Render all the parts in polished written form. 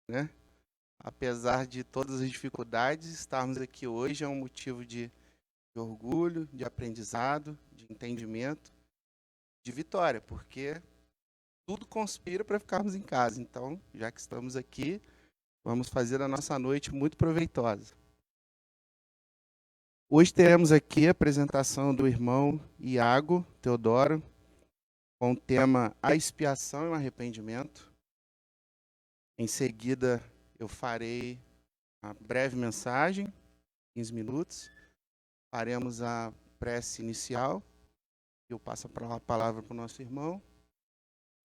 né? Apesar de todas as dificuldades, estarmos aqui hoje é um motivo de orgulho, de aprendizado, de entendimento, de vitória, porque tudo conspira para ficarmos em casa. Então, já que estamos aqui, vamos fazer a nossa noite muito proveitosa. Hoje teremos aqui a apresentação do irmão Iago Teodoro, com o tema A Expiação e o Arrependimento. Em seguida, eu farei uma breve mensagem, 15 minutos. Faremos a prece inicial. Eu passo a palavra para o nosso irmão.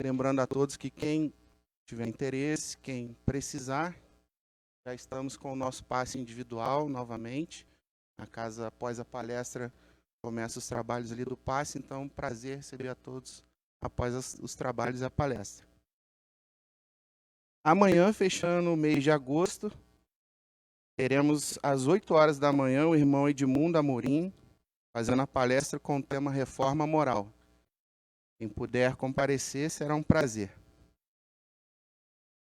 Lembrando a todos que quem tiver interesse, quem precisar, já estamos com o nosso passe individual novamente. A casa, após a palestra, começa os trabalhos ali do passe, então prazer receber a todos após os trabalhos e a palestra. Amanhã, fechando o mês de agosto, teremos às 8 horas da manhã o irmão Edmundo Amorim fazendo a palestra com o tema Reforma Moral. Quem puder comparecer, será um prazer.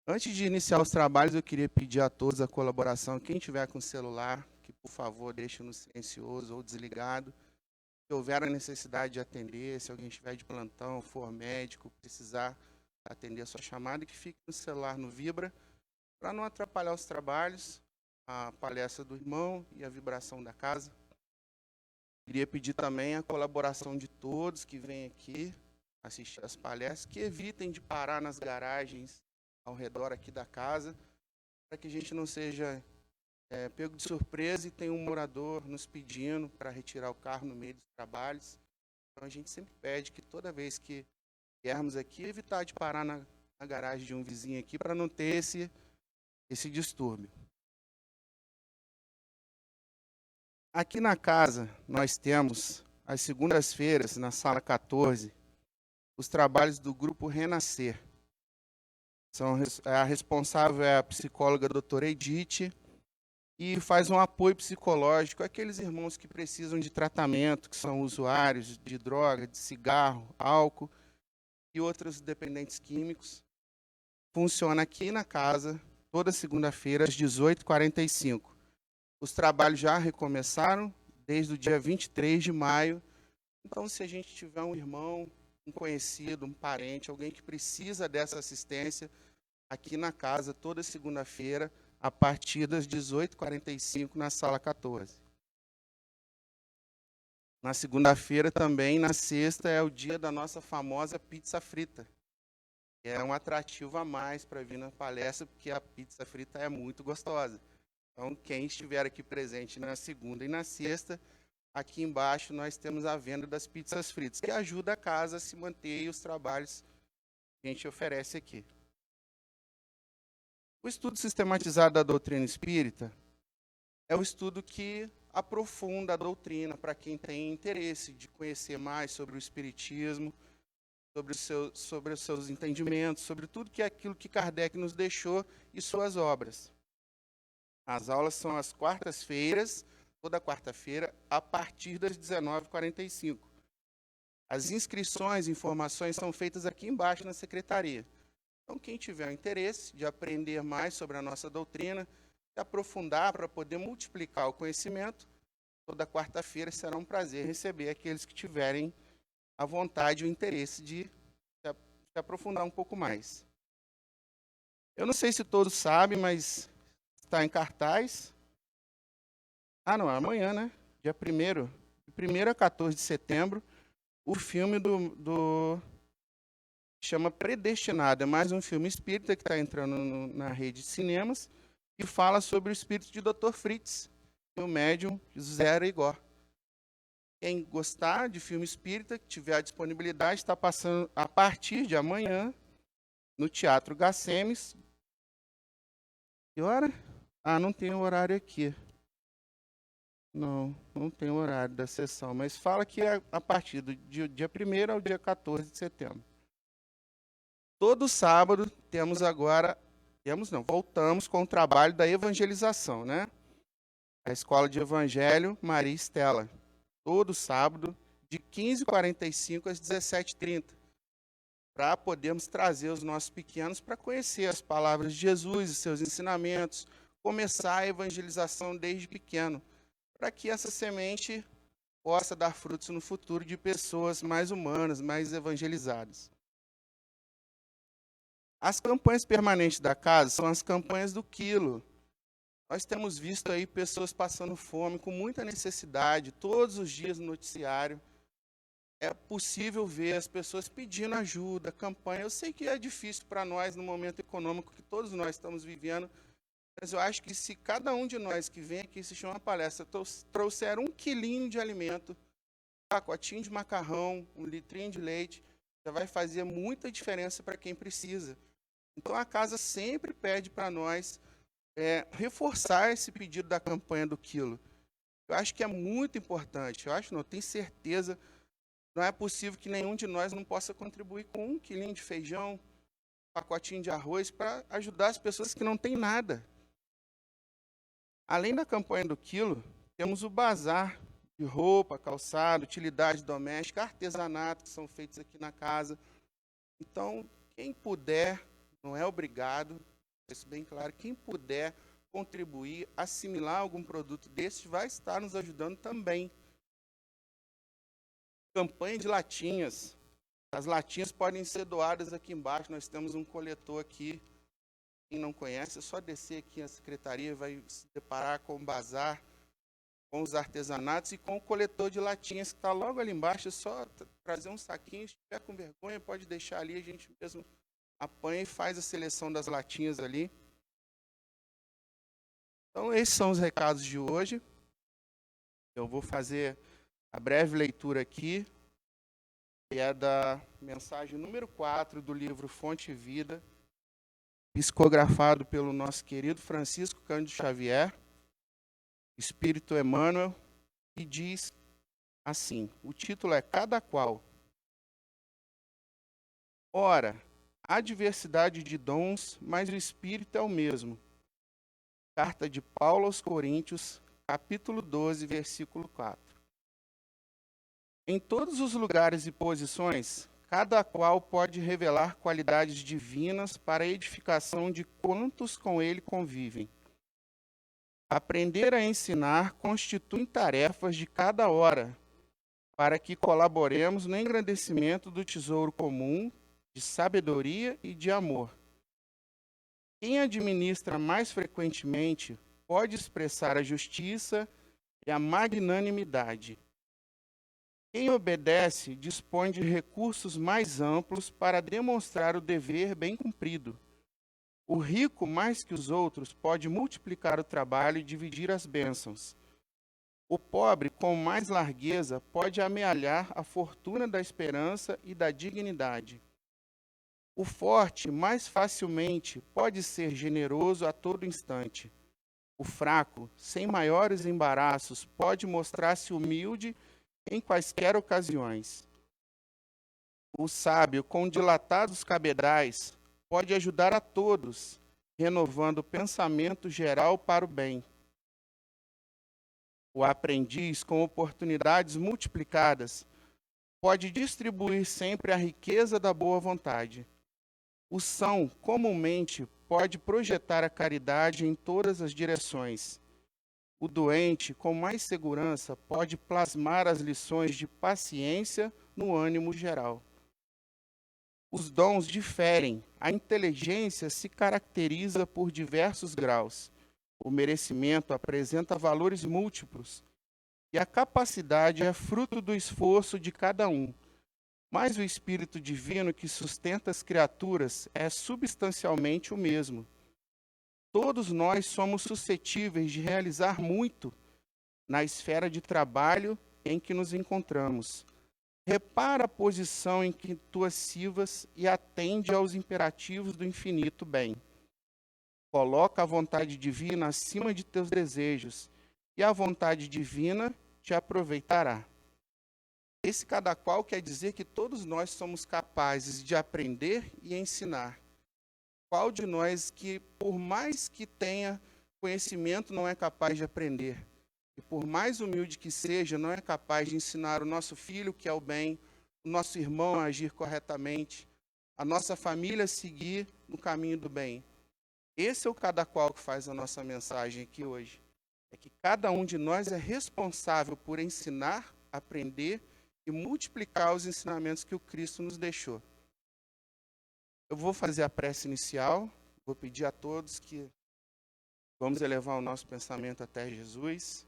Antes de iniciar os trabalhos, eu queria pedir a todos a colaboração. Quem tiver com celular, que por favor deixe no silencioso ou desligado. Se houver a necessidade de atender, se alguém estiver de plantão, for médico, precisar atender a sua chamada, que fique no celular no Vibra, para não atrapalhar os trabalhos, a palestra do irmão e a vibração da casa. Queria pedir também a colaboração de todos que vêm aqui assistir as palestras, que evitem de parar nas garagens ao redor aqui da casa, para que a gente não seja pego de surpresa e tenha um morador nos pedindo para retirar o carro no meio dos trabalhos. Então a gente sempre pede que toda vez que viermos aqui, evitar de parar na garagem de um vizinho aqui, para não ter esse distúrbio. Aqui na casa, nós temos, às segundas-feiras, na sala 14, os trabalhos do Grupo Renascer. A responsável é a psicóloga doutora Edith, e faz um apoio psicológico àqueles irmãos que precisam de tratamento, que são usuários de droga, de cigarro, álcool e outros dependentes químicos. Funciona aqui na casa, toda segunda-feira, às 18h45. Os trabalhos já recomeçaram desde o dia 23 de maio. Então, se a gente tiver um irmão, um conhecido, um parente, alguém que precisa dessa assistência, aqui na casa, toda segunda-feira, a partir das 18h45, na sala 14. Na segunda-feira também, na sexta, é o dia da nossa famosa pizza frita. É um atrativo a mais para vir na palestra, porque a pizza frita é muito gostosa. Então, quem estiver aqui presente na segunda e na sexta, aqui embaixo nós temos a venda das pizzas fritas, que ajuda a casa a se manter e os trabalhos que a gente oferece aqui. O estudo sistematizado da doutrina espírita é o estudo que aprofunda a doutrina para quem tem interesse de conhecer mais sobre o espiritismo, sobre os seus entendimentos, sobre tudo que é aquilo que Kardec nos deixou e suas obras. As aulas são às quartas-feiras, toda quarta-feira, a partir das 19h45. As inscrições e informações são feitas aqui embaixo na secretaria. Então, quem tiver o interesse de aprender mais sobre a nossa doutrina, de aprofundar para poder multiplicar o conhecimento, toda quarta-feira será um prazer receber aqueles que tiverem a vontade e o interesse de aprofundar um pouco mais. Eu não sei se todos sabem, mas está em cartaz. Ah, não, é amanhã, né? Dia 1º. De 1º a 14 de setembro, o filme chama Predestinado. É mais um filme espírita que está entrando na rede de cinemas e fala sobre o espírito de Dr. Fritz e o médium José Igor. Quem gostar de filme espírita, que tiver a disponibilidade, está passando a partir de amanhã no Teatro Gacemes. Que hora? Ah, não tem horário aqui. Não tem horário da sessão, mas fala que é a partir do dia 1º ao dia 14 de setembro. Todo sábado voltamos com o trabalho da evangelização, né? A Escola de Evangelho Maria Estela. Todo sábado, de 15h45 às 17h30. para podermos trazer os nossos pequenos para conhecer as palavras de Jesus e seus ensinamentos, começar a evangelização desde pequeno, para que essa semente possa dar frutos no futuro de pessoas mais humanas, mais evangelizadas. As campanhas permanentes da casa são as campanhas do quilo. Nós temos visto aí pessoas passando fome, com muita necessidade, todos os dias no noticiário. É possível ver as pessoas pedindo ajuda, campanha. Eu sei que é difícil para nós no momento econômico que todos nós estamos vivendo, mas eu acho que se cada um de nós que vem aqui assistir uma palestra trouxer 1 quilinho de alimento, um pacotinho de macarrão, 1 litrinho de leite, já vai fazer muita diferença para quem precisa. Então a casa sempre pede para nós reforçar esse pedido da campanha do quilo. Eu acho que é muito importante. Eu acho, não, tenho certeza. Não é possível que nenhum de nós não possa contribuir com 1 quilinho de feijão, um pacotinho de arroz, para ajudar as pessoas que não têm nada. Além da campanha do quilo, temos o bazar de roupa, calçado, utilidade doméstica, artesanato, que são feitos aqui na casa. Então, quem puder, não é obrigado, isso bem claro, quem puder contribuir, assimilar algum produto desses, vai estar nos ajudando também. Campanha de latinhas. As latinhas podem ser doadas aqui embaixo, nós temos um coletor aqui. Quem não conhece, é só descer aqui na secretaria, vai se deparar com o bazar, com os artesanatos e com o coletor de latinhas, que está logo ali embaixo. É só trazer um saquinho, se estiver com vergonha, pode deixar ali, a gente mesmo apanha e faz a seleção das latinhas ali. Então, esses são os recados de hoje. Eu vou fazer a breve leitura aqui, que é da mensagem número 4 do livro Fonte e Vida, psicografado pelo nosso querido Francisco Cândido Xavier, Espírito Emmanuel, e diz assim, o título é Cada Qual. Ora, há diversidade de dons, mas o Espírito é o mesmo. Carta de Paulo aos Coríntios, capítulo 12, versículo 4. Em todos os lugares e posições, cada qual pode revelar qualidades divinas para a edificação de quantos com ele convivem. Aprender a ensinar constitui tarefas de cada hora, para que colaboremos no engrandecimento do tesouro comum, de sabedoria e de amor. Quem administra mais frequentemente pode expressar a justiça e a magnanimidade. Quem obedece dispõe de recursos mais amplos para demonstrar o dever bem cumprido. O rico, mais que os outros, pode multiplicar o trabalho e dividir as bênçãos. O pobre, com mais largueza, pode amealhar a fortuna da esperança e da dignidade. O forte, mais facilmente, pode ser generoso a todo instante. O fraco, sem maiores embaraços, pode mostrar-se humilde em quaisquer ocasiões. O sábio, com dilatados cabedais, pode ajudar a todos, renovando o pensamento geral para o bem. O aprendiz, com oportunidades multiplicadas, pode distribuir sempre a riqueza da boa vontade. O são, comumente, pode projetar a caridade em todas as direções. O doente, com mais segurança, pode plasmar as lições de paciência no ânimo geral. Os dons diferem, a inteligência se caracteriza por diversos graus, o merecimento apresenta valores múltiplos, e a capacidade é fruto do esforço de cada um. Mas o Espírito Divino que sustenta as criaturas é substancialmente o mesmo. Todos nós somos suscetíveis de realizar muito na esfera de trabalho em que nos encontramos. Repara a posição em que tu sirvas e atende aos imperativos do infinito bem. Coloca a vontade divina acima de teus desejos, e a vontade divina te aproveitará. Esse cada qual quer dizer que todos nós somos capazes de aprender e ensinar. Qual de nós que, por mais que tenha conhecimento, não é capaz de aprender? E por mais humilde que seja, não é capaz de ensinar o nosso filho que é o bem, o nosso irmão a agir corretamente, a nossa família seguir no caminho do bem. Esse é o cada qual que faz a nossa mensagem aqui hoje. É que cada um de nós é responsável por ensinar, aprender e multiplicar os ensinamentos que o Cristo nos deixou. Eu vou fazer a prece inicial, vou pedir a todos que vamos elevar o nosso pensamento até Jesus,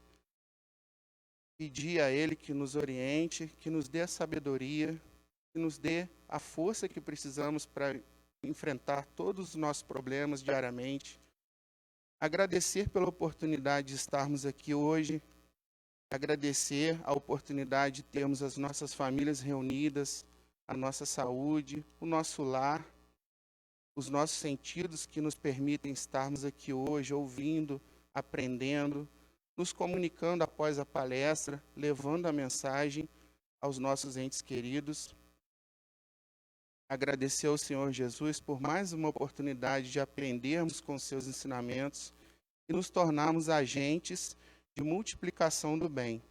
pedir a Ele que nos oriente, que nos dê a sabedoria, que nos dê a força que precisamos para enfrentar todos os nossos problemas diariamente. Agradecer pela oportunidade de estarmos aqui hoje, agradecer a oportunidade de termos as nossas famílias reunidas, a nossa saúde, o nosso lar, os nossos sentidos que nos permitem estarmos aqui hoje, ouvindo, aprendendo, nos comunicando após a palestra, levando a mensagem aos nossos entes queridos. Agradecer ao Senhor Jesus por mais uma oportunidade de aprendermos com seus ensinamentos e nos tornarmos agentes de multiplicação do bem.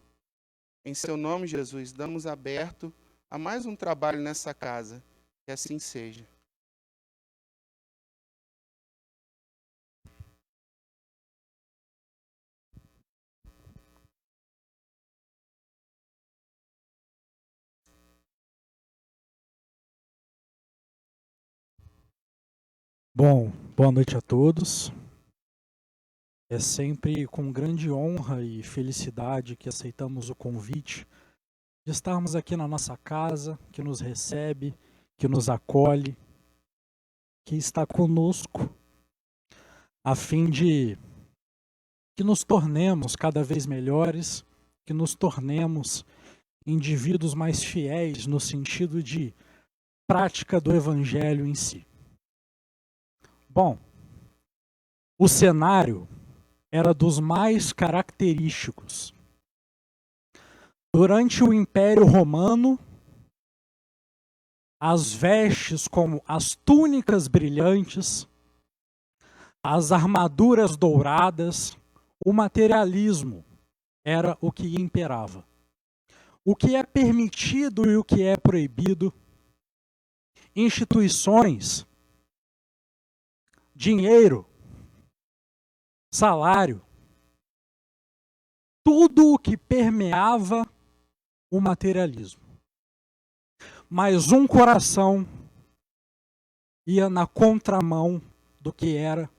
Em seu nome, Jesus, damos aberto a mais um trabalho nessa casa. Que assim seja. Bom, boa noite a todos. É sempre com grande honra e felicidade que aceitamos o convite de estarmos aqui na nossa casa, que nos recebe, que nos acolhe, que está conosco, a fim de que nos tornemos cada vez melhores, que nos tornemos indivíduos mais fiéis no sentido de prática do Evangelho em si. Bom, o cenário era dos mais característicos. Durante o Império Romano, as vestes como as túnicas brilhantes, as armaduras douradas, o materialismo era o que imperava. O que é permitido e o que é proibido, instituições, dinheiro, salário, tudo o que permeava o materialismo. Mas um coração ia na contramão do que era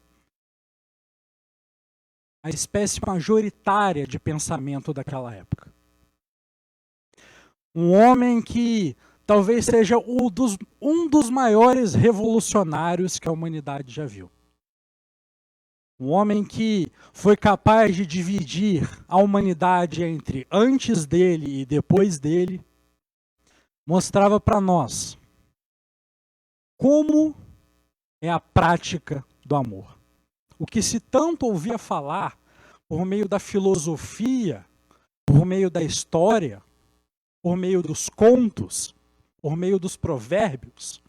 a espécie majoritária de pensamento daquela época. Um homem que talvez seja um dos maiores revolucionários que a humanidade já viu. Um homem que foi capaz de dividir a humanidade entre antes dele e depois dele, mostrava para nós como é a prática do amor. O que se tanto ouvia falar por meio da filosofia, por meio da história, por meio dos contos, por meio dos provérbios,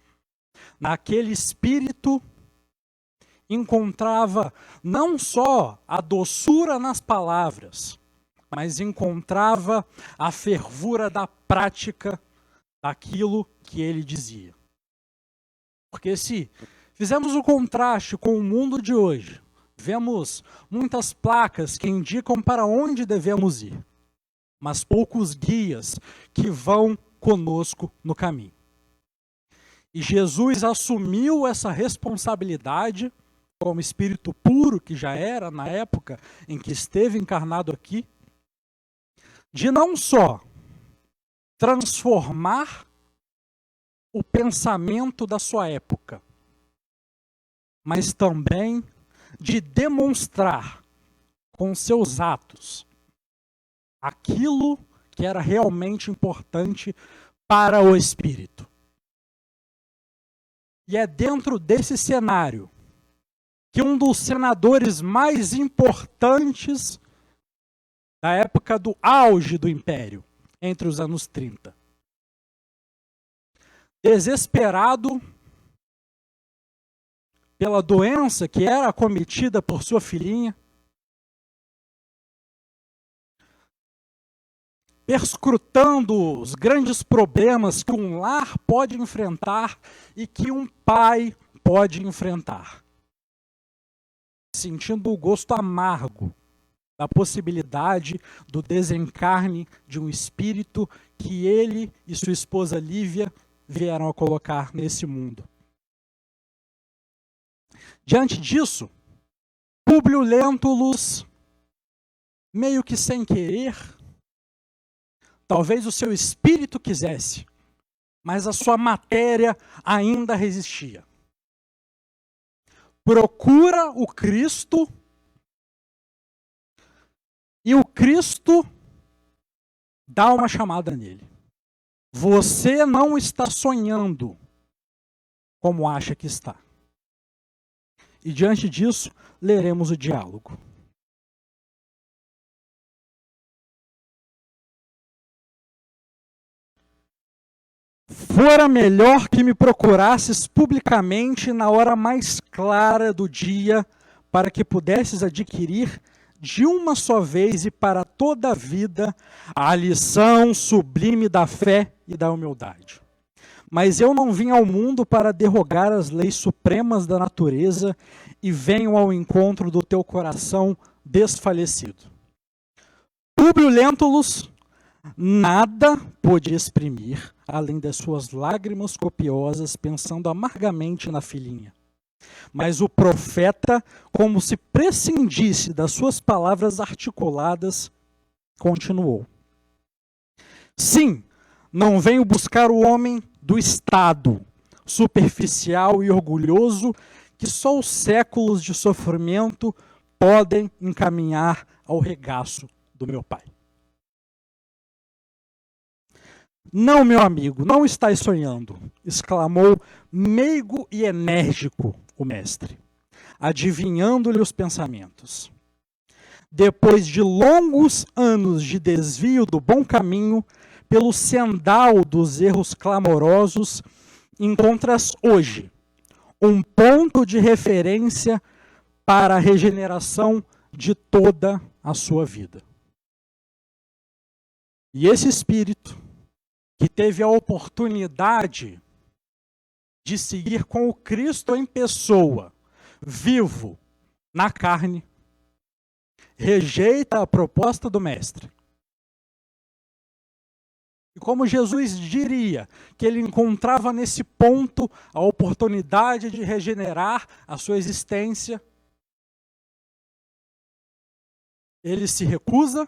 naquele espírito encontrava não só a doçura nas palavras, mas encontrava a fervura da prática daquilo que ele dizia. Porque se fizermos o contraste com o mundo de hoje, vemos muitas placas que indicam para onde devemos ir, mas poucos guias que vão conosco no caminho. E Jesus assumiu essa responsabilidade como espírito puro, que já era na época em que esteve encarnado aqui, de não só transformar o pensamento da sua época, mas também de demonstrar com seus atos aquilo que era realmente importante para o espírito. E é dentro desse cenário que um dos senadores mais importantes da época do auge do Império, entre os anos 30, desesperado pela doença que era acometida por sua filhinha, perscrutando os grandes problemas que um lar pode enfrentar e que um pai pode enfrentar, sentindo o gosto amargo da possibilidade do desencarne de um espírito que ele e sua esposa Lívia vieram a colocar nesse mundo. Diante disso, Públio Lentulus, meio que sem querer, talvez o seu espírito quisesse, mas a sua matéria ainda resistia. Procura o Cristo e o Cristo dá uma chamada nele. Você não está sonhando como acha que está. E diante disso, leremos o diálogo. Fora melhor que me procurasses publicamente na hora mais clara do dia, para que pudesses adquirir de uma só vez e para toda a vida a lição sublime da fé e da humildade. Mas eu não vim ao mundo para derrogar as leis supremas da natureza e venho ao encontro do teu coração desfalecido. Públio Lentulus nada pôde exprimir, além das suas lágrimas copiosas, pensando amargamente na filhinha. Mas o profeta, como se prescindisse das suas palavras articuladas, continuou. Sim, não venho buscar o homem do Estado, superficial e orgulhoso, que só os séculos de sofrimento podem encaminhar ao regaço do meu Pai. Não, meu amigo, não estás sonhando, exclamou meigo e enérgico o mestre, adivinhando-lhe os pensamentos. Depois de longos anos de desvio do bom caminho, pelo sendal dos erros clamorosos, encontras hoje um ponto de referência para a regeneração de toda a sua vida. E esse espírito, que teve a oportunidade de seguir com o Cristo em pessoa, vivo, na carne, rejeita a proposta do Mestre. E como Jesus diria que ele encontrava nesse ponto a oportunidade de regenerar a sua existência, ele se recusa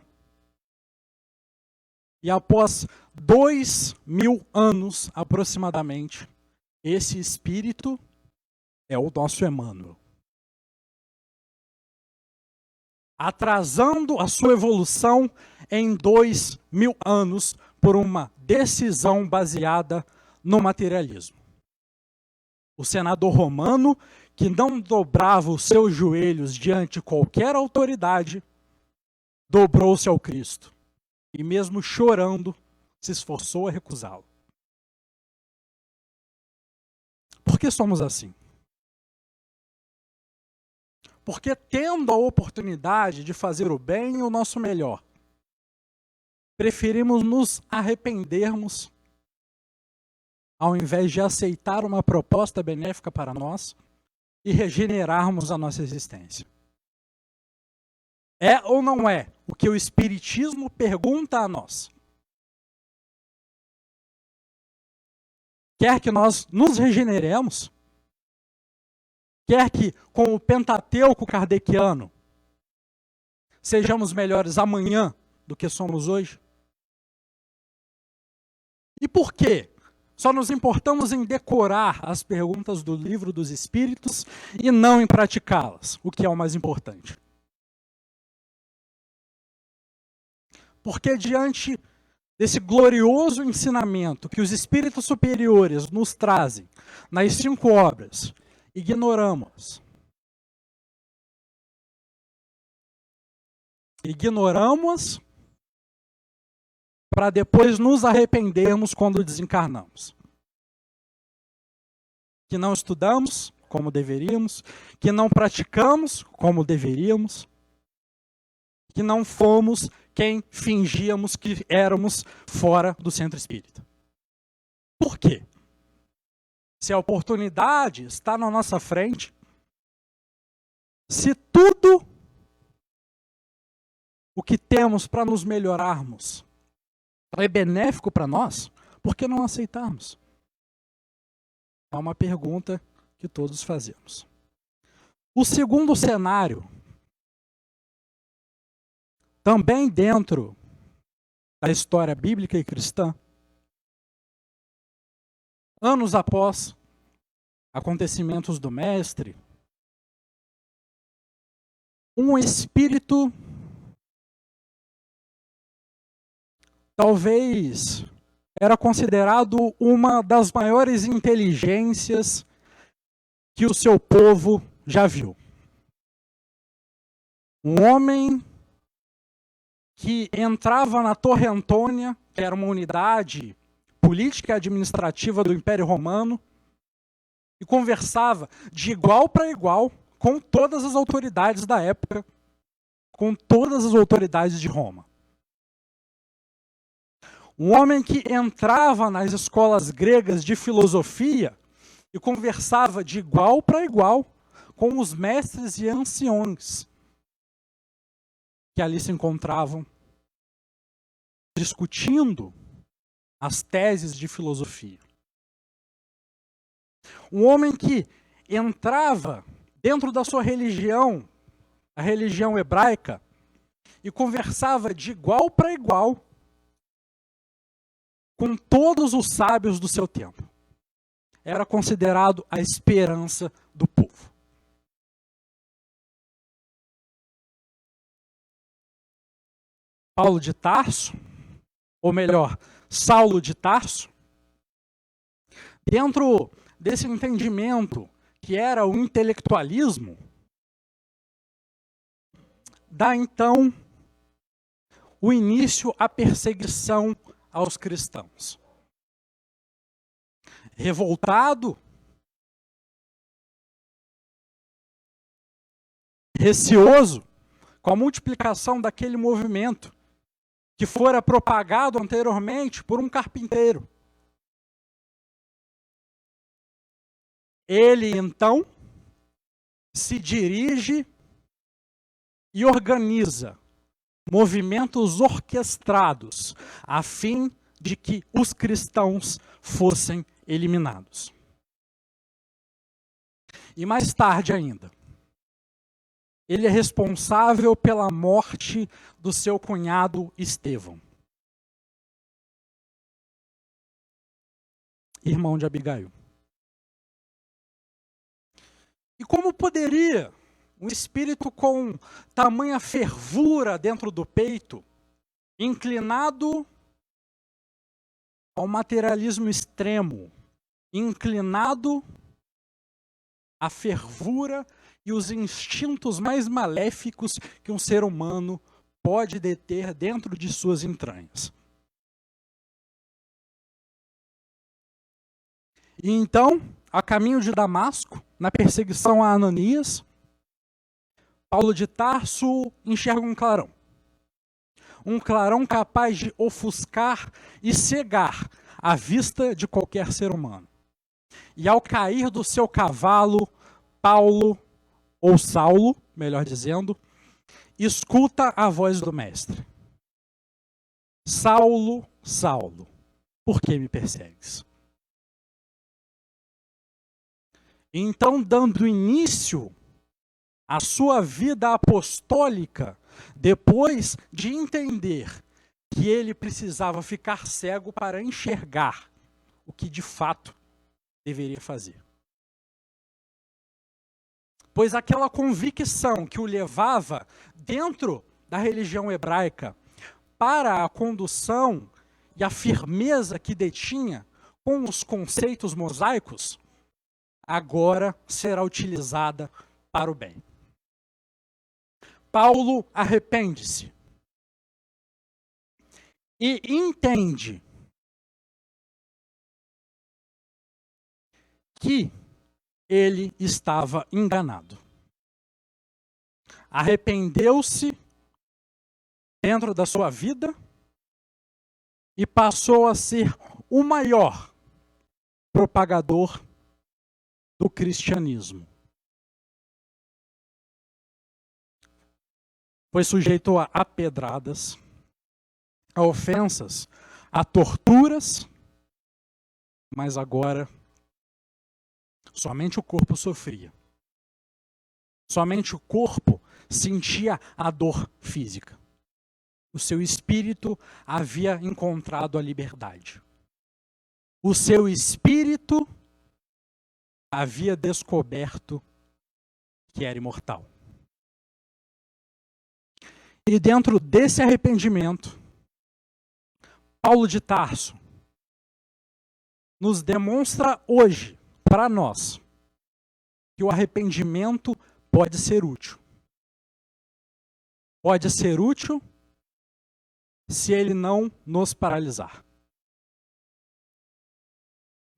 e após 2000 anos aproximadamente, esse espírito é o nosso Emmanuel. Atrasando a sua evolução em 2000 anos por uma decisão baseada no materialismo. O senador romano, que não dobrava os seus joelhos diante de qualquer autoridade, dobrou-se ao Cristo e mesmo chorando, se esforçou a recusá-lo. Por que somos assim? Porque tendo a oportunidade de fazer o bem e o nosso melhor, preferimos nos arrependermos ao invés de aceitar uma proposta benéfica para nós e regenerarmos a nossa existência. É ou não é o que o Espiritismo pergunta a nós? Quer que nós nos regeneremos? Quer que, com o Pentateuco kardeciano, sejamos melhores amanhã do que somos hoje? E por quê? Só nos importamos em decorar as perguntas do Livro dos Espíritos e não em praticá-las, o que é o mais importante. Porque diante desse glorioso ensinamento que os espíritos superiores nos trazem nas 5 obras, ignoramos. Ignoramos para depois nos arrependermos quando desencarnamos. Que não estudamos como deveríamos, que não praticamos como deveríamos, que não fomos quem fingíamos que éramos fora do centro espírita. Por quê? Se a oportunidade está na nossa frente, se tudo o que temos para nos melhorarmos é benéfico para nós, por que não aceitarmos? É uma pergunta que todos fazemos. O segundo cenário, também dentro da história bíblica e cristã, anos após acontecimentos do Mestre, um espírito talvez era considerado uma das maiores inteligências que o seu povo já viu. Um homem que entrava na Torre Antônia, que era uma unidade política e administrativa do Império Romano, e conversava de igual para igual com todas as autoridades da época, com todas as autoridades de Roma. Um homem que entrava nas escolas gregas de filosofia e conversava de igual para igual com os mestres e anciões que ali se encontravam, discutindo as teses de filosofia. Um homem que entrava dentro da sua religião, a religião hebraica, e conversava de igual para igual com todos os sábios do seu tempo. Era considerado a esperança do povo. Paulo de Tarso, ou melhor, Saulo de Tarso, dentro desse entendimento que era o intelectualismo, dá então o início à perseguição aos cristãos. Revoltado, receoso com a multiplicação daquele movimento que fora propagado anteriormente por um carpinteiro. Ele, então, se dirige e organiza movimentos orquestrados a fim de que os cristãos fossem eliminados. E mais tarde ainda, ele é responsável pela morte do seu cunhado Estevão, irmão de Abigail. E como poderia um espírito com tamanha fervura dentro do peito, inclinado ao materialismo extremo, inclinado à fervura e os instintos mais maléficos que um ser humano pode deter dentro de suas entranhas? E então, a caminho de Damasco, na perseguição a Ananias, Paulo de Tarso enxerga um clarão capaz de ofuscar e cegar a vista de qualquer ser humano. E ao cair do seu cavalo, Paulo, ou Saulo, melhor dizendo, escuta a voz do mestre. Saulo, Saulo, por que me persegues? Então, dando início à sua vida apostólica, depois de entender que ele precisava ficar cego para enxergar o que de fato deveria fazer. Pois aquela convicção que o levava dentro da religião hebraica para a condução e a firmeza que detinha com os conceitos mosaicos, agora será utilizada para o bem. Paulo arrepende-se e entende que ele estava enganado. Arrependeu-se dentro da sua vida e passou a ser o maior propagador do cristianismo. Foi sujeito a pedradas, a ofensas, a torturas, mas agora somente o corpo sofria. Somente o corpo sentia a dor física. O seu espírito havia encontrado a liberdade. O seu espírito havia descoberto que era imortal. E dentro desse arrependimento, Paulo de Tarso nos demonstra hoje, para nós, que o arrependimento pode ser útil. Pode ser útil se ele não nos paralisar.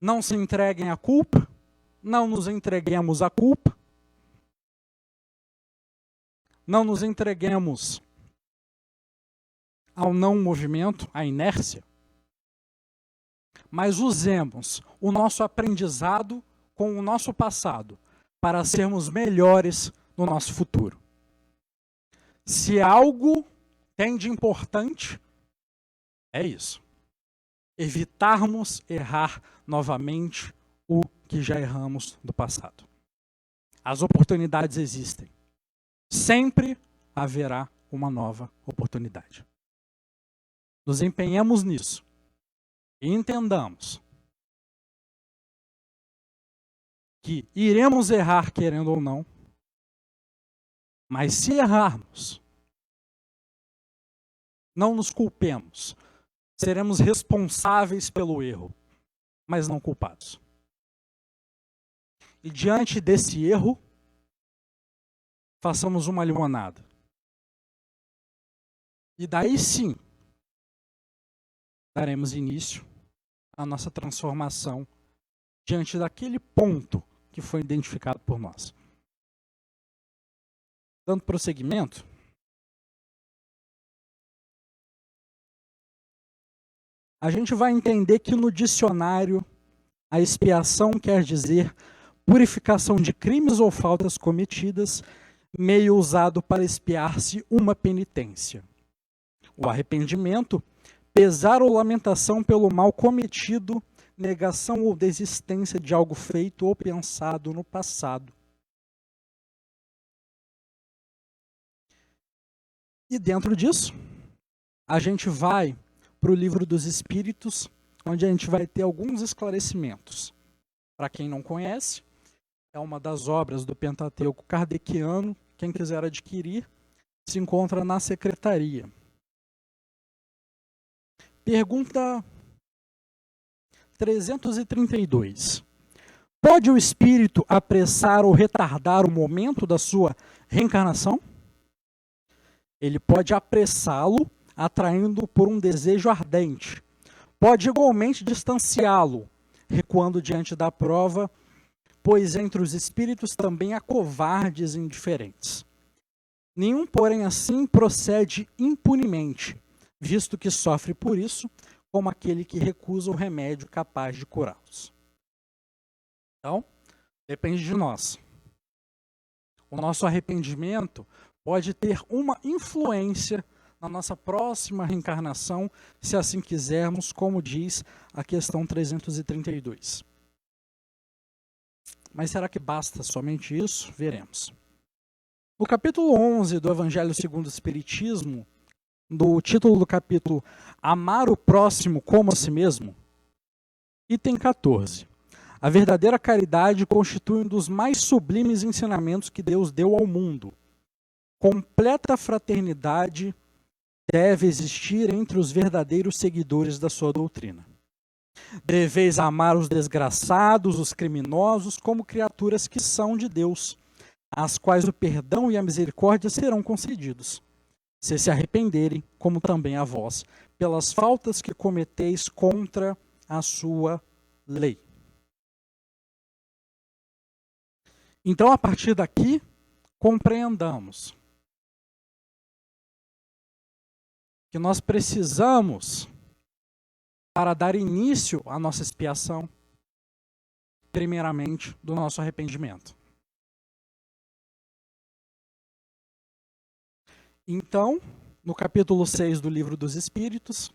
Não se entreguem à culpa, não nos entreguemos à culpa, não nos entreguemos ao não movimento, à inércia, mas usemos o nosso aprendizado com o nosso passado para sermos melhores no nosso futuro. Se algo tem de importante, é isso. Evitarmos errar novamente o que já erramos do passado. As oportunidades existem. Sempre haverá uma nova oportunidade. Nos empenhemos nisso e entendamos que iremos errar querendo ou não, mas se errarmos, não nos culpemos. Seremos responsáveis pelo erro, mas não culpados. E diante desse erro, façamos uma limonada. E daí sim, daremos início à nossa transformação diante daquele ponto que foi identificado por nós. Dando prosseguimento, a gente vai entender que no dicionário a expiação quer dizer purificação de crimes ou faltas cometidas, meio usado para expiar-se uma penitência. O arrependimento, pesar ou lamentação pelo mal cometido, negação ou desistência de algo feito ou pensado no passado. E dentro disso, a gente vai para o Livro dos Espíritos, onde a gente vai ter alguns esclarecimentos. Para quem não conhece, é uma das obras do Pentateuco kardeciano. Quem quiser adquirir, se encontra na secretaria. Pergunta 332. Pode o espírito apressar ou retardar o momento da sua reencarnação? Ele pode apressá-lo, atraindo por um desejo ardente. Pode igualmente distanciá-lo, recuando diante da prova, pois entre os espíritos também há covardes e indiferentes. Nenhum, porém, assim procede impunemente, visto que sofre por isso, como aquele que recusa o remédio capaz de curá-los. Então, depende de nós. O nosso arrependimento pode ter uma influência na nossa próxima reencarnação, se assim quisermos, como diz a questão 332. Mas será que basta somente isso? Veremos. No capítulo 11 do Evangelho segundo o Espiritismo, no título do capítulo Amar o Próximo como a si mesmo, item 14. A verdadeira caridade constitui um dos mais sublimes ensinamentos que Deus deu ao mundo. Completa fraternidade deve existir entre os verdadeiros seguidores da sua doutrina. Deveis amar os desgraçados, os criminosos, como criaturas que são de Deus, às quais o perdão e a misericórdia serão concedidos, se arrependerem, como também a vós, pelas faltas que cometeis contra a sua lei. Então, a partir daqui, compreendamos que nós precisamos para dar início à nossa expiação, primeiramente, do nosso arrependimento. Então, no capítulo 6 do Livro dos Espíritos,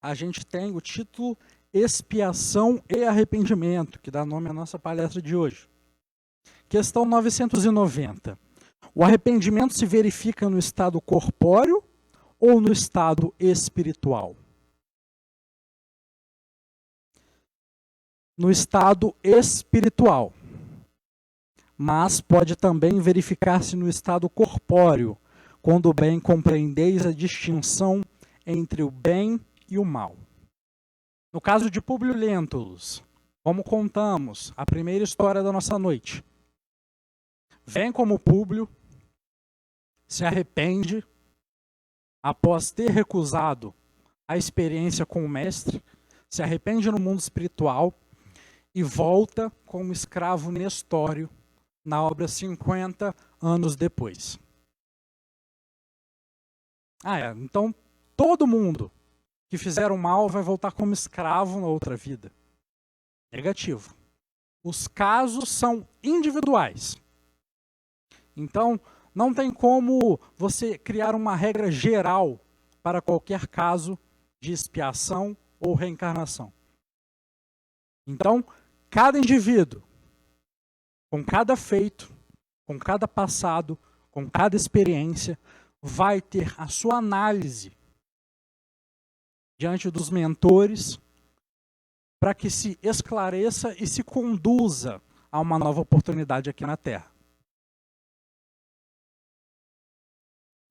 a gente tem o título Expiação e Arrependimento, que dá nome à nossa palestra de hoje. Questão 990. O arrependimento se verifica no estado corpóreo ou no estado espiritual? No estado espiritual. Mas pode também verificar-se no estado corpóreo, quando bem compreendeis a distinção entre o bem e o mal. No caso de Públio Lentulus, como contamos, a primeira história da nossa noite, vem como Públio, se arrepende, após ter recusado a experiência com o mestre, se arrepende no mundo espiritual e volta como escravo Nestório na obra 50 anos depois. Então todo mundo que fizeram mal vai voltar como escravo na outra vida. Negativo. Os casos são individuais. Então, não tem como você criar uma regra geral para qualquer caso de expiação ou reencarnação. Então, cada indivíduo, com cada feito, com cada passado, com cada experiência, vai ter a sua análise diante dos mentores para que se esclareça e se conduza a uma nova oportunidade aqui na Terra.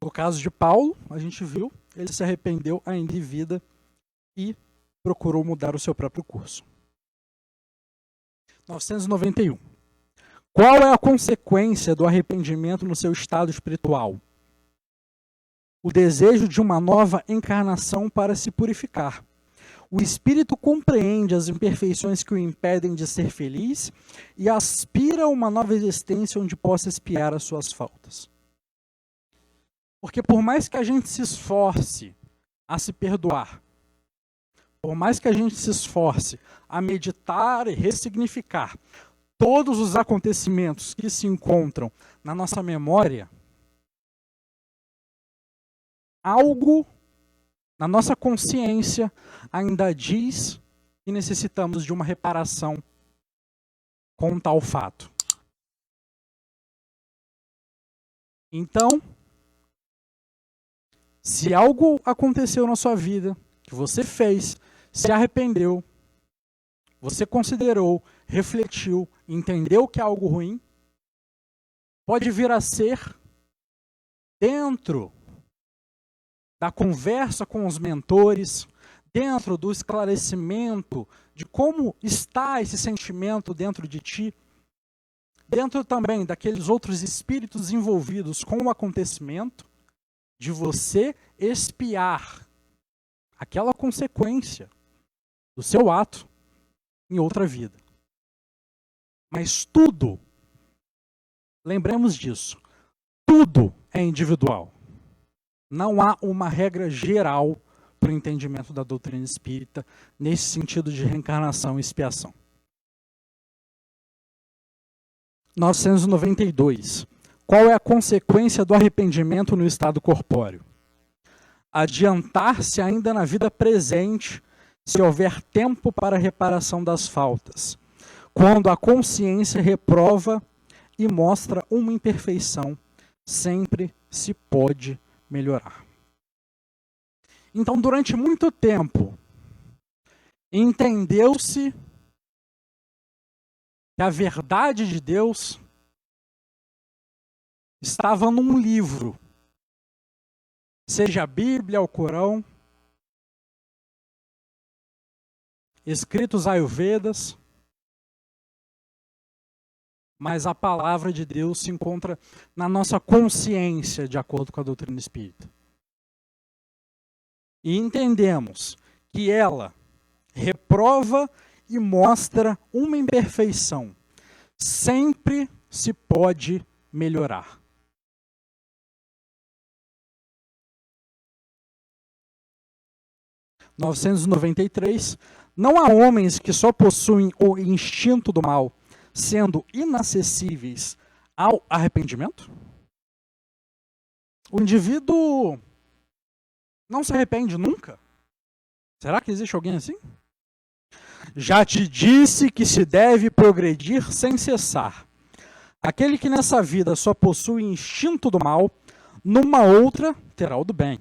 No caso de Paulo, a gente viu, ele se arrependeu ainda em vida e procurou mudar o seu próprio curso. 991. Qual é a consequência do arrependimento no seu estado espiritual? O desejo de uma nova encarnação para se purificar. O espírito compreende as imperfeições que o impedem de ser feliz e aspira a uma nova existência onde possa expiar as suas faltas. Porque por mais que a gente se esforce a se perdoar, por mais que a gente se esforce a meditar e ressignificar todos os acontecimentos que se encontram na nossa memória, algo na nossa consciência ainda diz que necessitamos de uma reparação com tal fato. Então, se algo aconteceu na sua vida, que você fez, se arrependeu, você considerou, refletiu, entendeu que é algo ruim, pode vir a ser dentro da conversa com os mentores, dentro do esclarecimento de como está esse sentimento dentro de ti, dentro também daqueles outros espíritos envolvidos com o acontecimento, de você expiar aquela consequência do seu ato em outra vida. Mas tudo, lembremos disso, tudo é individual. Não há uma regra geral para o entendimento da doutrina espírita nesse sentido de reencarnação e expiação. 992. Qual é a consequência do arrependimento no estado corpóreo? Adiantar-se ainda na vida presente, se houver tempo para a reparação das faltas, quando a consciência reprova e mostra uma imperfeição, sempre se pode melhorar. Então, durante muito tempo, entendeu-se que a verdade de Deus estava num livro, seja a Bíblia, o Corão, escritos Ayurvedas, mas a palavra de Deus se encontra na nossa consciência, de acordo com a doutrina espírita. E entendemos que ela reprova e mostra uma imperfeição. Sempre se pode melhorar. 993. Não há homens que só possuem o instinto do mal, sendo inacessíveis ao arrependimento? O indivíduo não se arrepende nunca? Será que existe alguém assim? Já te disse que se deve progredir sem cessar. Aquele que nessa vida só possui instinto do mal, numa outra terá o do bem.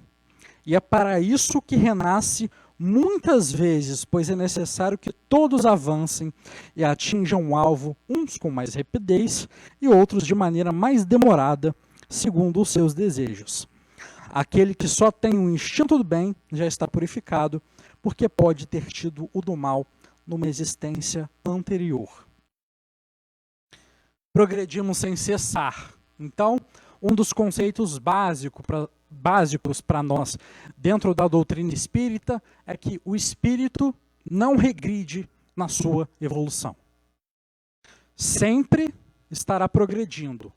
E é para isso que renasce muitas vezes, pois é necessário que todos avancem e atinjam o alvo, uns com mais rapidez e outros de maneira mais demorada, segundo os seus desejos. Aquele que só tem o instinto do bem já está purificado, porque pode ter tido o do mal numa existência anterior. Progredimos sem cessar. Então, um dos conceitos básicos para nós dentro da doutrina espírita é que o espírito não regride na sua evolução. Sempre estará progredindo.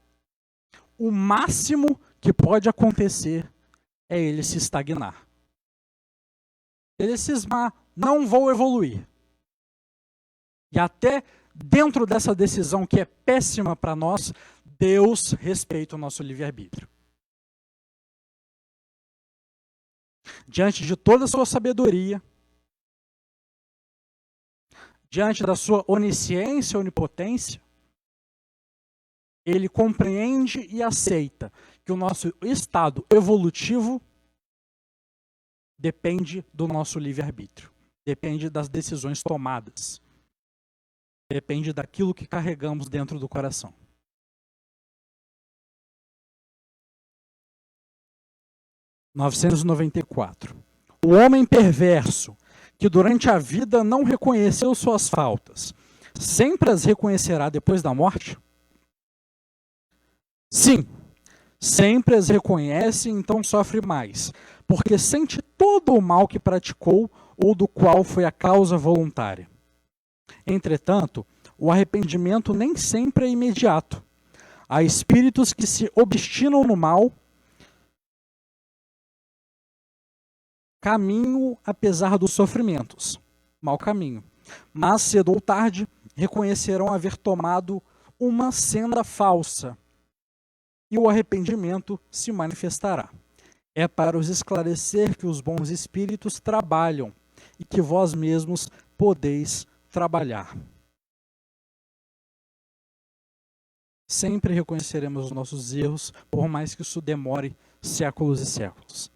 O máximo que pode acontecer é ele se estagnar. Ele cismar, não vou evoluir. E até dentro dessa decisão que é péssima para nós, Deus respeita o nosso livre-arbítrio. Diante de toda a sua sabedoria, diante da sua onisciência, onipotência, ele compreende e aceita que o nosso estado evolutivo depende do nosso livre-arbítrio, depende das decisões tomadas, depende daquilo que carregamos dentro do coração. (994) 994. O homem perverso, que durante a vida não reconheceu suas faltas, sempre as reconhecerá depois da morte? Sim, sempre as reconhece e então sofre mais, porque sente todo o mal que praticou ou do qual foi a causa voluntária. Entretanto, o arrependimento nem sempre é imediato. Há espíritos que se obstinam no mal, caminho apesar dos sofrimentos, mau caminho. Mas cedo ou tarde reconhecerão haver tomado uma senda falsa e o arrependimento se manifestará. É para os esclarecer que os bons espíritos trabalham e que vós mesmos podeis trabalhar. Sempre reconheceremos os nossos erros, por mais que isso demore séculos e séculos.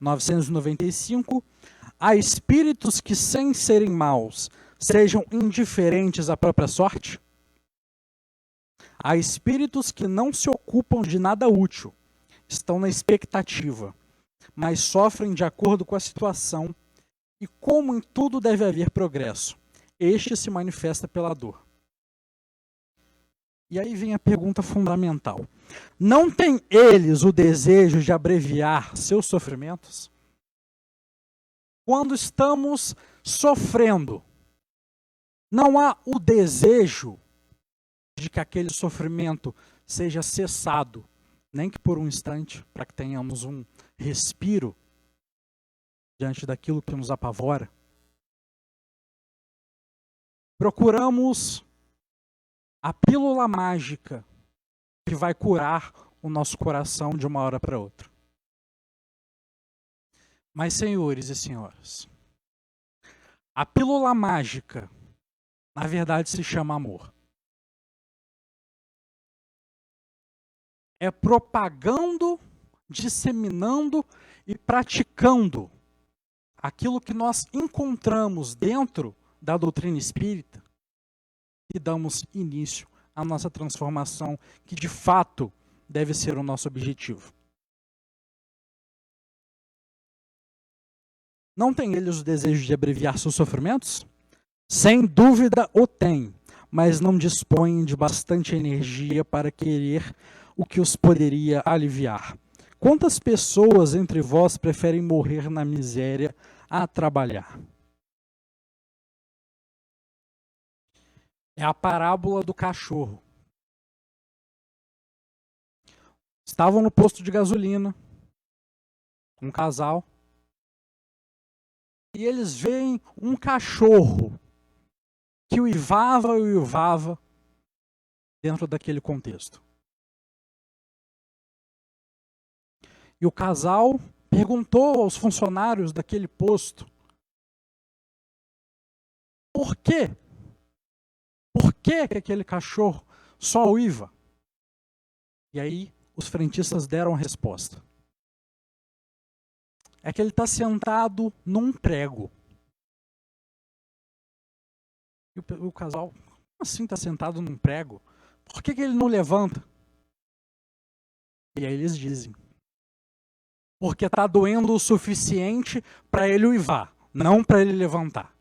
995. Há espíritos que, sem serem maus, sejam indiferentes à própria sorte? Há espíritos que não se ocupam de nada útil, estão na expectativa, mas sofrem de acordo com a situação, e como em tudo deve haver progresso, este se manifesta pela dor. E aí vem a pergunta fundamental. Não têm eles o desejo de abreviar seus sofrimentos? Quando estamos sofrendo, não há o desejo de que aquele sofrimento seja cessado, nem que por um instante, para que tenhamos um respiro diante daquilo que nos apavora. Procuramos a pílula mágica que vai curar o nosso coração de uma hora para outra. Mas, senhores e senhoras, a pílula mágica, na verdade, se chama amor. É propagando, disseminando e praticando aquilo que nós encontramos dentro da doutrina espírita e damos início à nossa transformação, que de fato deve ser o nosso objetivo. Não tem eles o desejo de abreviar seus sofrimentos? Sem dúvida o têm, mas não dispõem de bastante energia para querer o que os poderia aliviar. Quantas pessoas entre vós preferem morrer na miséria a trabalhar? É a parábola do cachorro. Estavam no posto de gasolina, um casal, e eles veem um cachorro que uivava e uivava dentro daquele contexto. E o casal perguntou aos funcionários daquele posto: por quê? Por que aquele cachorro só uiva? E aí os frentistas deram a resposta. É que ele está sentado num prego. E o casal, como assim está sentado num prego? Por que ele não levanta? E aí eles dizem: porque está doendo o suficiente para ele uivar, não para ele levantar.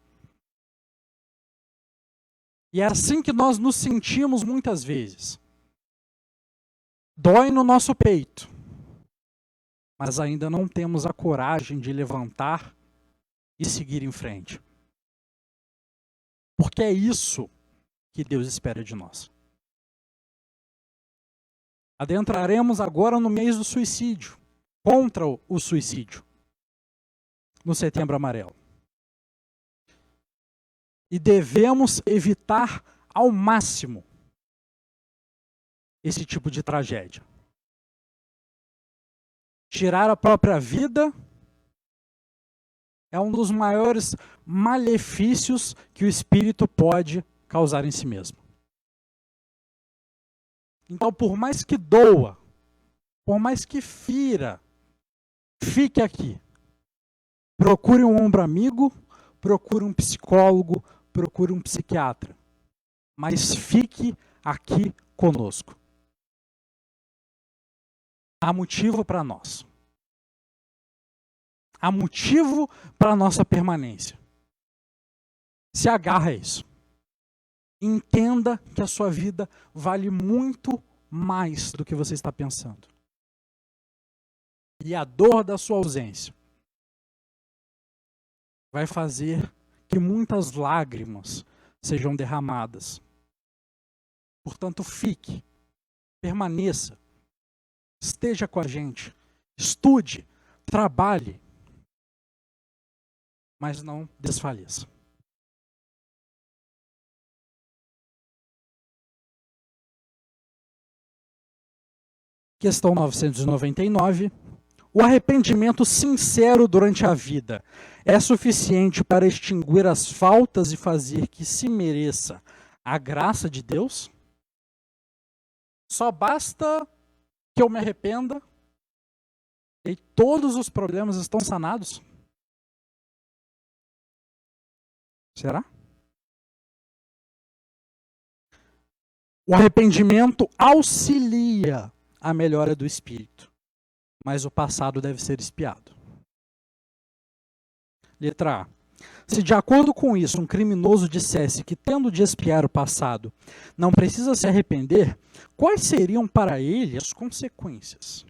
E é assim que nós nos sentimos muitas vezes. Dói no nosso peito, mas ainda não temos a coragem de levantar e seguir em frente. Porque é isso que Deus espera de nós. Adentraremos agora no mês do suicídio, contra o suicídio, no Setembro Amarelo. E devemos evitar ao máximo esse tipo de tragédia. Tirar a própria vida é um dos maiores malefícios que o espírito pode causar em si mesmo. Então, por mais que doa, por mais que fira, fique aqui. Procure um ombro amigo, procure um psicólogo, procure um psiquiatra. Mas fique aqui conosco. Há motivo para nós. Há motivo para a nossa permanência. Se agarra a isso. Entenda que a sua vida vale muito mais do que você está pensando. E a dor da sua ausência vai fazer que muitas lágrimas sejam derramadas. Portanto, fique, permaneça, esteja com a gente, estude, trabalhe, mas não desfaleça. Questão 999. O arrependimento sincero durante a vida é suficiente para extinguir as faltas e fazer que se mereça a graça de Deus? Só basta que eu me arrependa e todos os problemas estão sanados? Será? O arrependimento auxilia a melhora do espírito, mas o passado deve ser expiado. Letra A. Se de acordo com isso um criminoso dissesse que, tendo de expiar o passado, não precisa se arrepender, quais seriam para ele as consequências?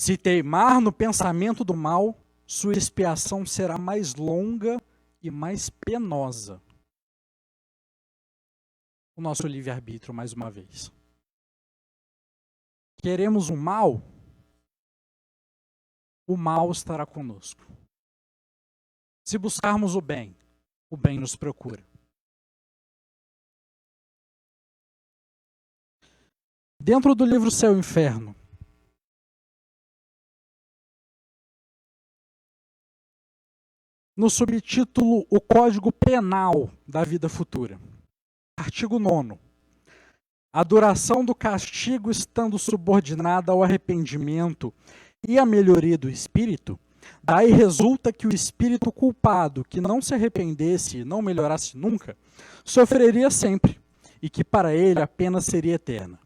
Se teimar no pensamento do mal, sua expiação será mais longa e mais penosa. O nosso livre-arbítrio, mais uma vez. Queremos o mal estará conosco. Se buscarmos o bem nos procura. Dentro do livro Céu e Inferno, no subtítulo O Código Penal da Vida Futura, artigo 9º, a duração do castigo estando subordinada ao arrependimento e à melhoria do espírito, daí resulta que o espírito culpado, que não se arrependesse e não melhorasse nunca, sofreria sempre, e que para ele a pena seria eterna.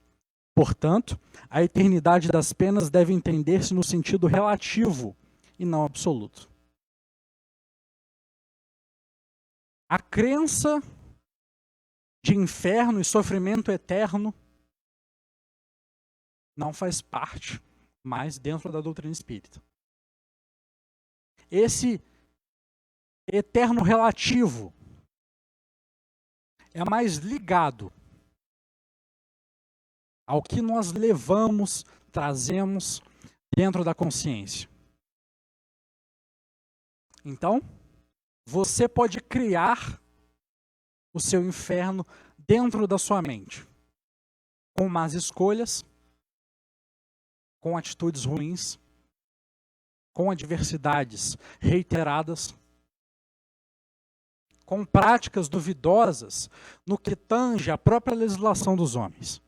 Portanto, a eternidade das penas deve entender-se no sentido relativo e não absoluto. A crença de inferno e sofrimento eterno não faz parte mais dentro da doutrina espírita. Esse eterno relativo é mais ligado ao que nós levamos, trazemos dentro da consciência. Então, você pode criar o seu inferno dentro da sua mente, com más escolhas, com atitudes ruins, com adversidades reiteradas, com práticas duvidosas no que tange a própria legislação dos homens.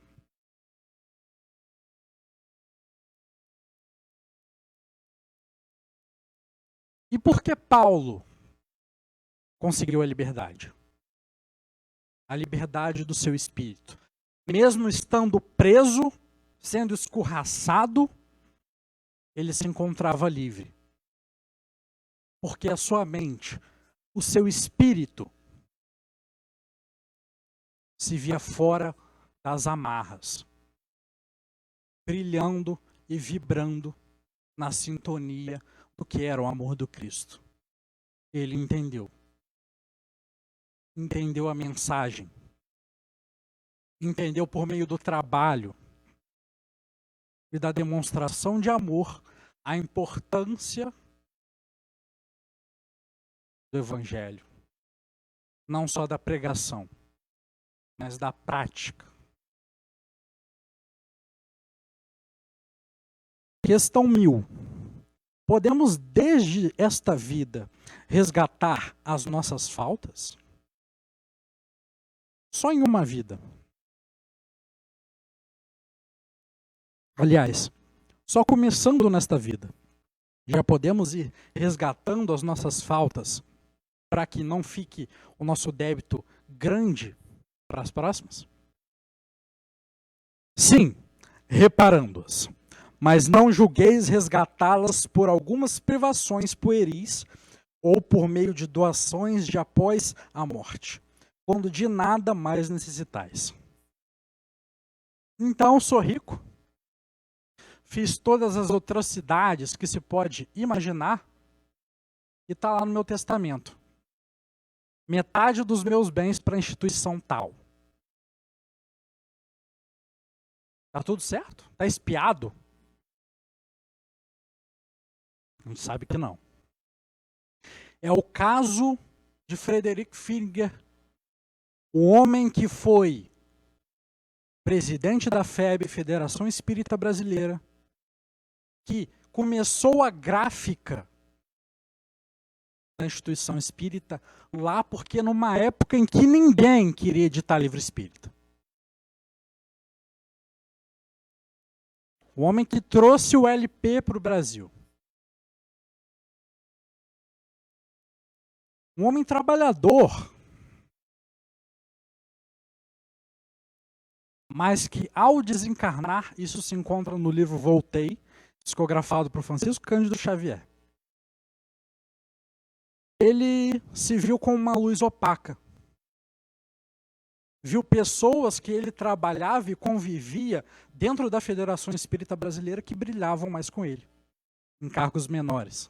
E por que Paulo conseguiu a liberdade? A liberdade do seu espírito. Mesmo estando preso, sendo escorraçado, ele se encontrava livre. Porque a sua mente, o seu espírito, se via fora das amarras, brilhando e vibrando na sintonia do que era o amor do Cristo. Ele entendeu. Entendeu a mensagem. Entendeu por meio do trabalho e da demonstração de amor a importância do Evangelho. Não só da pregação, mas da prática. Questão 1000. Podemos, desde esta vida, resgatar as nossas faltas? Só em uma vida. Aliás, só começando nesta vida, já podemos ir resgatando as nossas faltas para que não fique o nosso débito grande para as próximas? Sim, reparando-as. Mas não julgueis resgatá-las por algumas privações pueris ou por meio de doações de após a morte, quando de nada mais necessitais. Então, sou rico, fiz todas as atrocidades que se pode imaginar e está lá no meu testamento. Metade dos meus bens para a instituição tal. Está tudo certo? Está espiado? A gente sabe que não. É o caso de Frederick Finger, o homem que foi presidente da FEB, Federação Espírita Brasileira, que começou a gráfica da instituição espírita lá porque numa época em que ninguém queria editar livro espírita. O homem que trouxe o LP para o Brasil. Um homem trabalhador, mas que ao desencarnar, isso se encontra no livro Voltei, psicografado por Francisco Cândido Xavier. Ele se viu com uma luz opaca. Viu pessoas que ele trabalhava e convivia dentro da Federação Espírita Brasileira que brilhavam mais com ele, em cargos menores.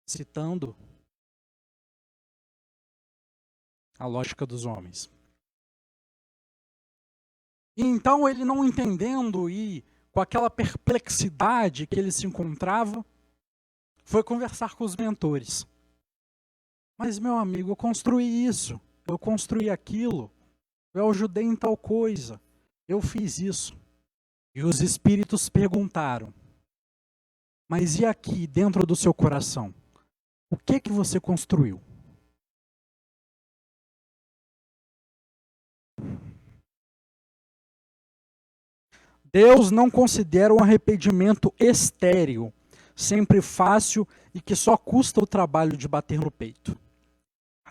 Citando a lógica dos homens. E então ele, não entendendo e com aquela perplexidade que ele se encontrava, foi conversar com os mentores. Mas, meu amigo, eu construí isso, eu construí aquilo, eu ajudei em tal coisa, eu fiz isso. E os espíritos perguntaram, mas e aqui, dentro do seu coração, o que que você construiu? Deus não considera um arrependimento estéril, sempre fácil e que só custa o trabalho de bater no peito.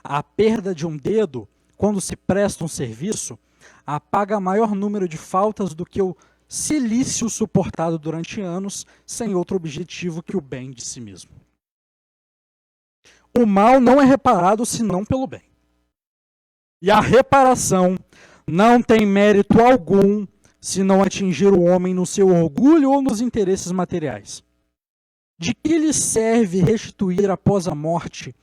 A perda de um dedo, quando se presta um serviço, apaga maior número de faltas do que o cilício suportado durante anos, sem outro objetivo que o bem de si mesmo. O mal não é reparado senão pelo bem. E a reparação não tem mérito algum se não atingir o homem no seu orgulho ou nos interesses materiais. De que lhe serve restituir após a morte,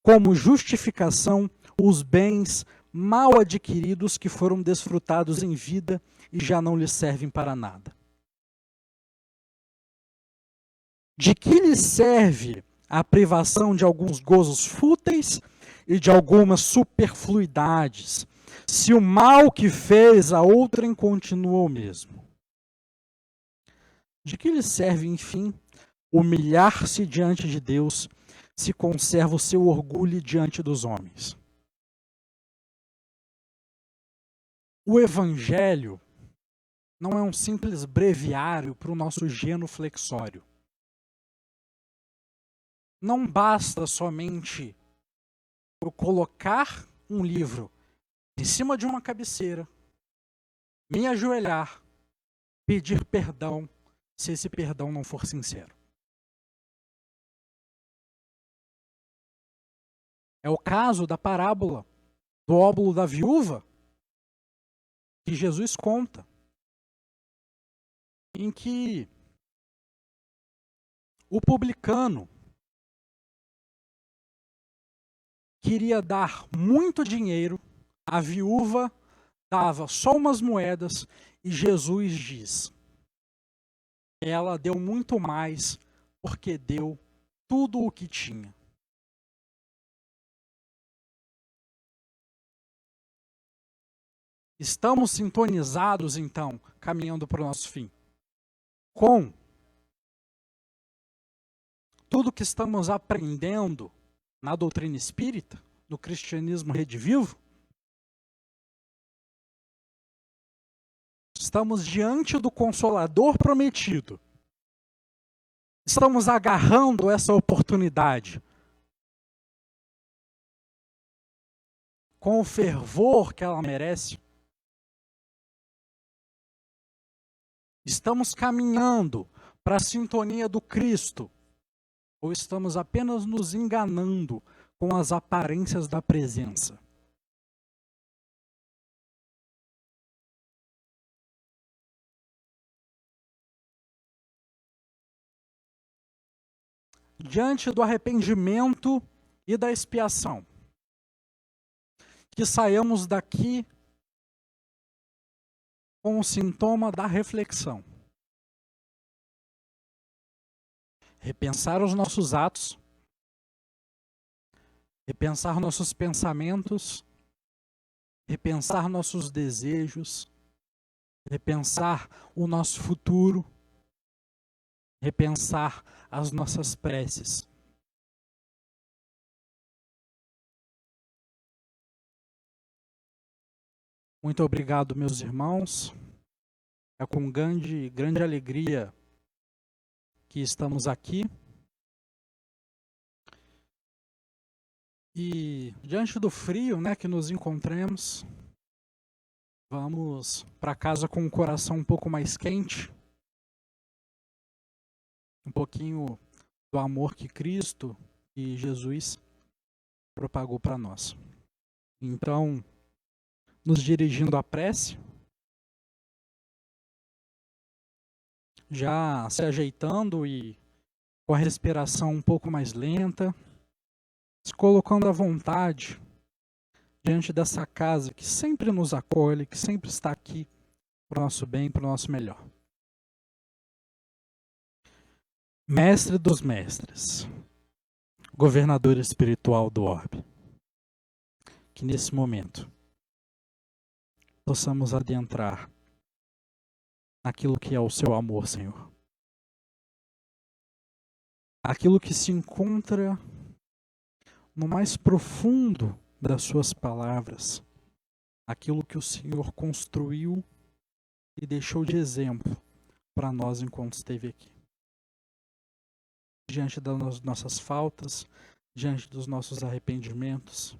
como justificação, os bens mal adquiridos que foram desfrutados em vida e já não lhe servem para nada? De que lhe serve a privação de alguns gozos fúteis e de algumas superfluidades, se o mal que fez a outrem continua o mesmo? De que lhe serve, enfim, humilhar-se diante de Deus, se conserva o seu orgulho diante dos homens? O Evangelho não é um simples breviário para o nosso genuflexório. Não basta somente eu colocar um livro em cima de uma cabeceira, me ajoelhar, pedir perdão, se esse perdão não for sincero. É o caso da parábola do óbolo da viúva, que Jesus conta, em que o publicano queria dar muito dinheiro, a viúva dava só umas moedas e Jesus diz: ela deu muito mais porque deu tudo o que tinha. Estamos sintonizados, então, caminhando para o nosso fim, com tudo que estamos aprendendo na doutrina espírita, no cristianismo redivivo? Estamos diante do Consolador prometido. Estamos agarrando essa oportunidade com o fervor que ela merece. Estamos caminhando para a sintonia do Cristo, ou estamos apenas nos enganando com as aparências da presença? Diante do arrependimento e da expiação, que saiamos daqui com o sintoma da reflexão. Repensar os nossos atos, repensar nossos pensamentos, repensar nossos desejos, repensar o nosso futuro, repensar as nossas preces. Muito obrigado, meus irmãos. É com grande alegria que estamos aqui. E diante do frio, que nos encontremos, vamos para casa com o coração um pouco mais quente, um pouquinho do amor que Cristo e Jesus propagou para nós. Então, nos dirigindo à prece, já se ajeitando e com a respiração um pouco mais lenta, se colocando à vontade diante dessa casa que sempre nos acolhe, que sempre está aqui para o nosso bem, para o nosso melhor. Mestre dos mestres, governador espiritual do orbe, que nesse momento possamos adentrar naquilo que é o seu amor, Senhor. Aquilo que se encontra no mais profundo das suas palavras, aquilo que o Senhor construiu e deixou de exemplo para nós enquanto esteve aqui. Diante das nossas faltas, diante dos nossos arrependimentos,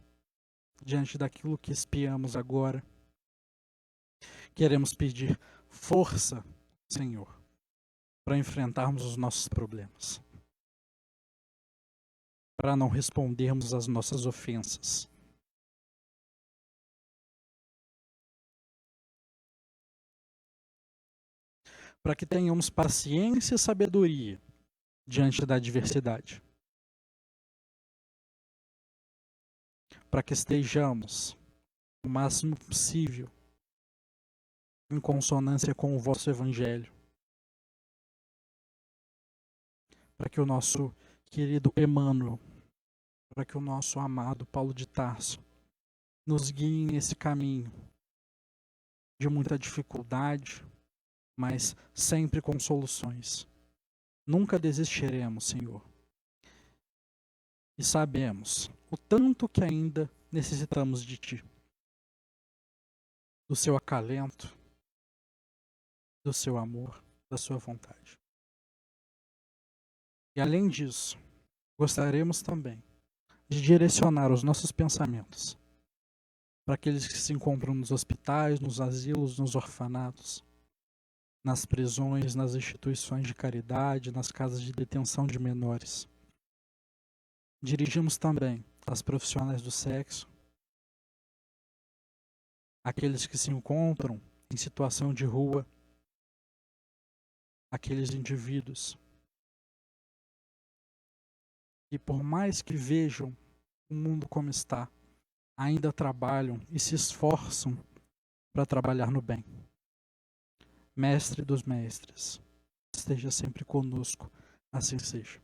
diante daquilo que espiamos agora, queremos pedir força, Senhor, para enfrentarmos os nossos problemas, para não respondermos às nossas ofensas. Para que tenhamos paciência e sabedoria diante da adversidade. Para que estejamos o máximo possível em consonância com o vosso Evangelho. Para que querido Emmanuel, para que o nosso amado Paulo de Tarso nos guie nesse caminho de muita dificuldade, mas sempre com soluções. Nunca desistiremos, Senhor. E sabemos o tanto que ainda necessitamos de Ti, do Seu acalento, do Seu amor, da Sua vontade. E além disso, gostaríamos também de direcionar os nossos pensamentos para aqueles que se encontram nos hospitais, nos asilos, nos orfanatos, nas prisões, nas instituições de caridade, nas casas de detenção de menores. Dirigimos também aos profissionais do sexo, aqueles que se encontram em situação de rua, aqueles indivíduos que, por mais que vejam o mundo como está, ainda trabalham e se esforçam para trabalhar no bem. Mestre dos mestres, esteja sempre conosco, assim seja.